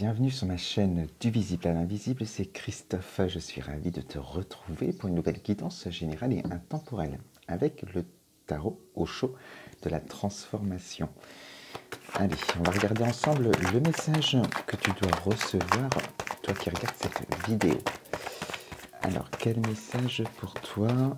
Bienvenue sur ma chaîne Du Visible à l'Invisible, c'est Christophe. Je suis ravi de te retrouver pour une nouvelle guidance générale et intemporelle avec le tarot au chaud de la transformation. Allez, on va regarder ensemble le message que tu dois recevoir, toi qui regardes cette vidéo. Alors, quel message pour toi ?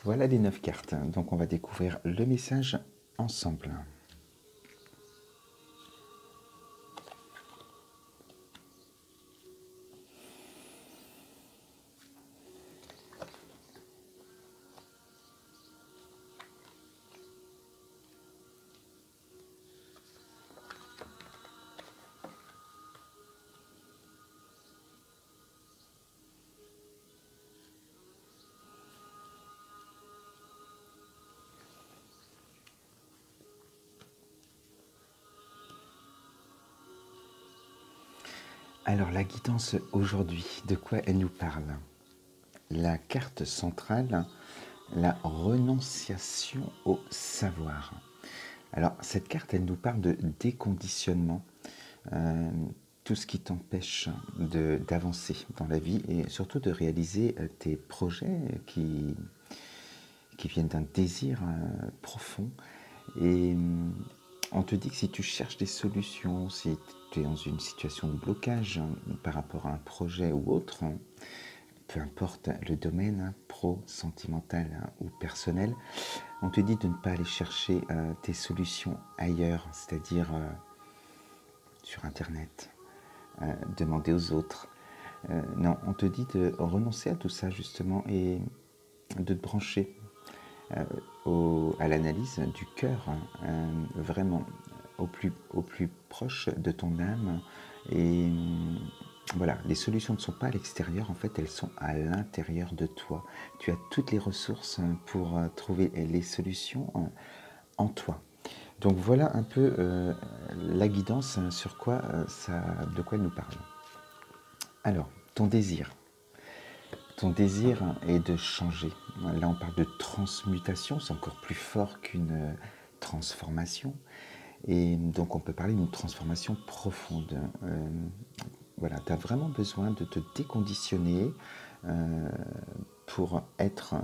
Voilà les 9 cartes, donc on va découvrir le message ensemble. Alors la guidance aujourd'hui, de quoi elle nous parle? La carte centrale, la renonciation au savoir. Alors cette carte, elle nous parle de déconditionnement, tout ce qui t'empêche d'avancer dans la vie et surtout de réaliser tes projets qui viennent d'un désir profond. Et on te dit que si tu cherches des solutions, si tu es dans une situation de blocage par rapport à un projet ou autre, peu importe le domaine, pro, sentimental ou personnel, on te dit de ne pas aller chercher tes solutions ailleurs, c'est-à-dire sur Internet, demander aux autres. Non, on te dit de renoncer à tout ça justement et de te brancher à l'analyse du cœur, vraiment au plus proche de ton âme. Et voilà, les solutions ne sont pas à l'extérieur, en fait, elles sont à l'intérieur de toi. Tu as toutes les ressources pour trouver les solutions en toi. Donc voilà un peu la guidance sur de quoi elle nous parle. Alors, ton désir. Ton désir est de changer. Là, on parle de transmutation, c'est encore plus fort qu'une transformation. Et donc, on peut parler d'une transformation profonde. Voilà, tu as vraiment besoin de te déconditionner pour être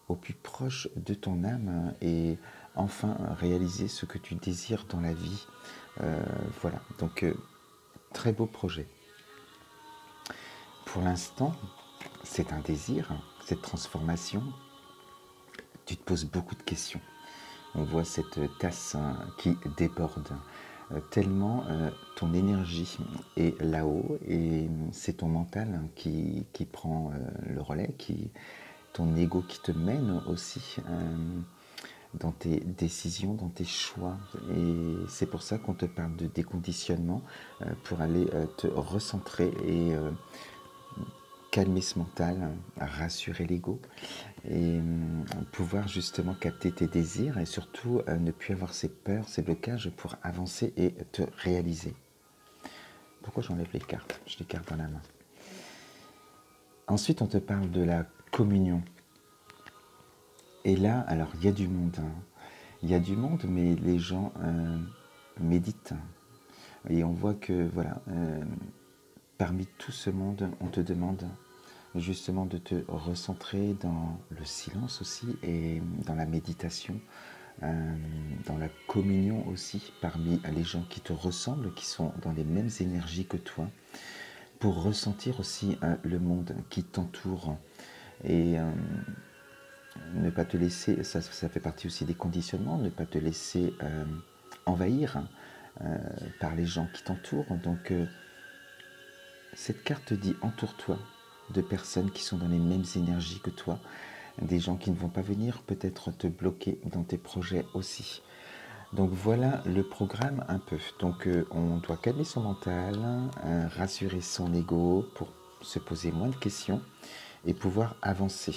au plus proche de ton âme et enfin réaliser ce que tu désires dans la vie. Voilà, donc très beau projet. Pour l'instant, c'est un désir, cette transformation. Tu te poses beaucoup de questions. On voit cette tasse qui déborde. Tellement ton énergie est là-haut et c'est ton mental qui prend le relais, ton ego qui te mène aussi dans tes décisions, dans tes choix. Et c'est pour ça qu'on te parle de déconditionnement pour aller te recentrer et calmer ce mental, rassurer l'ego et pouvoir justement capter tes désirs et surtout ne plus avoir ces peurs, ces blocages pour avancer et te réaliser. Pourquoi j'enlève les cartes? Je les garde dans la main. Ensuite, on te parle de la communion. Et là, alors, il y a du monde. Hein. Il y a du monde, mais les gens méditent. Et on voit que, voilà, parmi tout ce monde, on te demande justement de te recentrer dans le silence aussi et dans la méditation, dans la communion aussi, parmi les gens qui te ressemblent, qui sont dans les mêmes énergies que toi, pour ressentir aussi le monde qui t'entoure et ne pas te laisser, ça fait partie aussi des conditionnements, ne pas te laisser envahir par les gens qui t'entourent. Donc cette carte dit entoure-toi de personnes qui sont dans les mêmes énergies que toi, des gens qui ne vont pas venir peut-être te bloquer dans tes projets aussi. Donc voilà le programme un peu. Donc on doit calmer son mental, rassurer son ego pour se poser moins de questions et pouvoir avancer.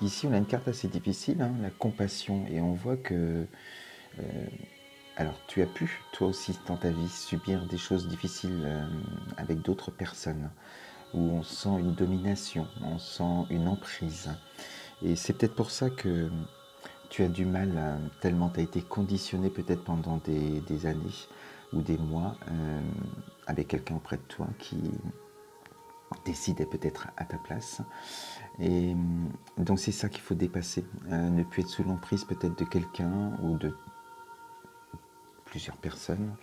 Ici on a une carte assez difficile, hein, la compassion, et on voit que alors tu as pu toi aussi dans ta vie subir des choses difficiles avec d'autres personnes, où on sent une domination, on sent une emprise. Et c'est peut-être pour ça que tu as du mal, tellement tu as été conditionné peut-être pendant des années ou des mois avec quelqu'un auprès de toi qui décidait peut-être à ta place. Et donc c'est ça qu'il faut dépasser, ne plus être sous l'emprise peut-être de quelqu'un ou de plusieurs personnes.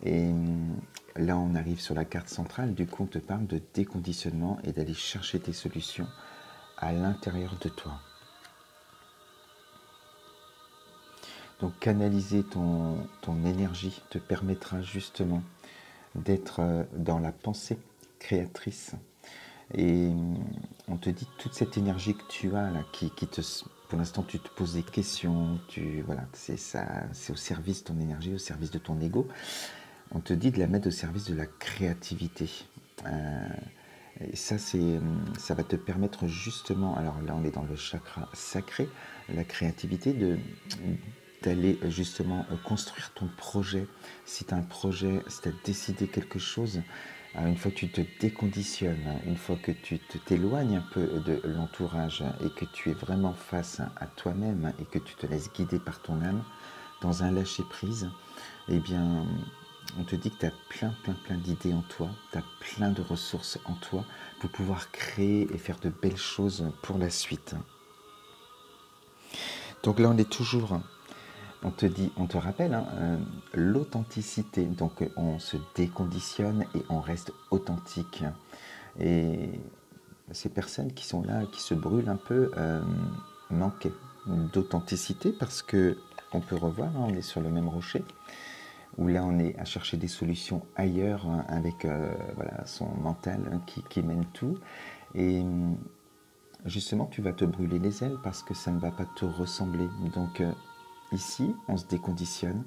Et là on arrive sur la carte centrale, du coup on te parle de déconditionnement et d'aller chercher tes solutions à l'intérieur de toi. Donc canaliser ton énergie te permettra justement d'être dans la pensée créatrice. Et on te dit toute cette énergie que tu as là, qui te, pour l'instant tu te poses des questions, voilà, c'est au service de ton énergie, au service de ton ego. On te dit de la mettre au service de la créativité. Et ça va te permettre justement, alors là on est dans le chakra sacré, la créativité, d'aller justement construire ton projet. Si tu as un projet, si tu as décidé quelque chose, une fois que tu te déconditionnes, une fois que tu t'éloignes un peu de l'entourage et que tu es vraiment face à toi-même et que tu te laisses guider par ton âme dans un lâcher-prise, eh bien, on te dit que tu as plein d'idées en toi, tu as plein de ressources en toi pour pouvoir créer et faire de belles choses pour la suite. Donc là, on est toujours... on te rappelle l'authenticité. Donc on se déconditionne et on reste authentique. Et ces personnes qui sont là, qui se brûlent un peu, manquent d'authenticité parce que on peut revoir, hein, on est sur le même rocher, où là on est à chercher des solutions ailleurs avec voilà, son mental qui mène tout. Et justement, tu vas te brûler les ailes parce que ça ne va pas te ressembler. Donc ici, on se déconditionne,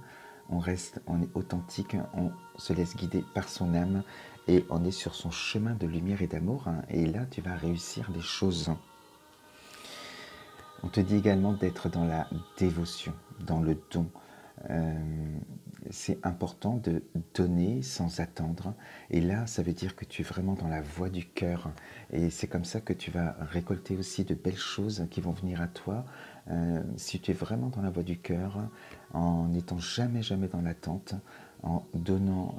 on est authentique, on se laisse guider par son âme et on est sur son chemin de lumière et d'amour. Et là, tu vas réussir les choses. On te dit également d'être dans la dévotion, dans le don. C'est important de donner sans attendre. Et là, ça veut dire que tu es vraiment dans la voie du cœur. Et c'est comme ça que tu vas récolter aussi de belles choses qui vont venir à toi. Si tu es vraiment dans la voie du cœur, en n'étant jamais dans l'attente, en donnant,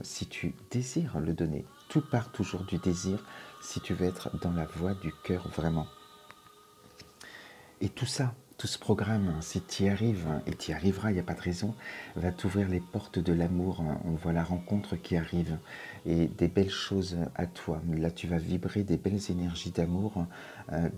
si tu désires le donner. Tout part toujours du désir si tu veux être dans la voie du cœur vraiment. Et tout ça, tout ce programme, si tu y arrives, et tu y arriveras, il n'y a pas de raison, va t'ouvrir les portes de l'amour. On voit la rencontre qui arrive et des belles choses à toi. Là, tu vas vibrer des belles énergies d'amour,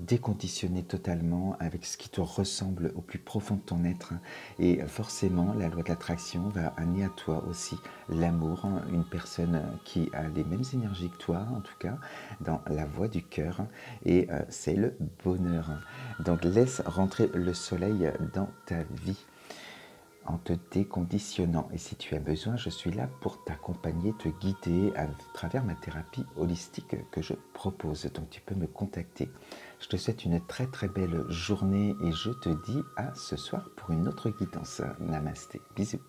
déconditionnées totalement avec ce qui te ressemble au plus profond de ton être. Et forcément, la loi de l'attraction va amener à toi aussi l'amour, une personne qui a les mêmes énergies que toi, en tout cas, dans la voie du cœur. Et c'est le bonheur. Donc, laisse rentrer le soleil dans ta vie en te déconditionnant. Et si tu as besoin, je suis là pour t'accompagner, te guider à travers ma thérapie holistique que je propose. Donc tu peux me contacter. Je te souhaite une très belle journée et je te dis à ce soir pour une autre guidance. Namasté. Bisous.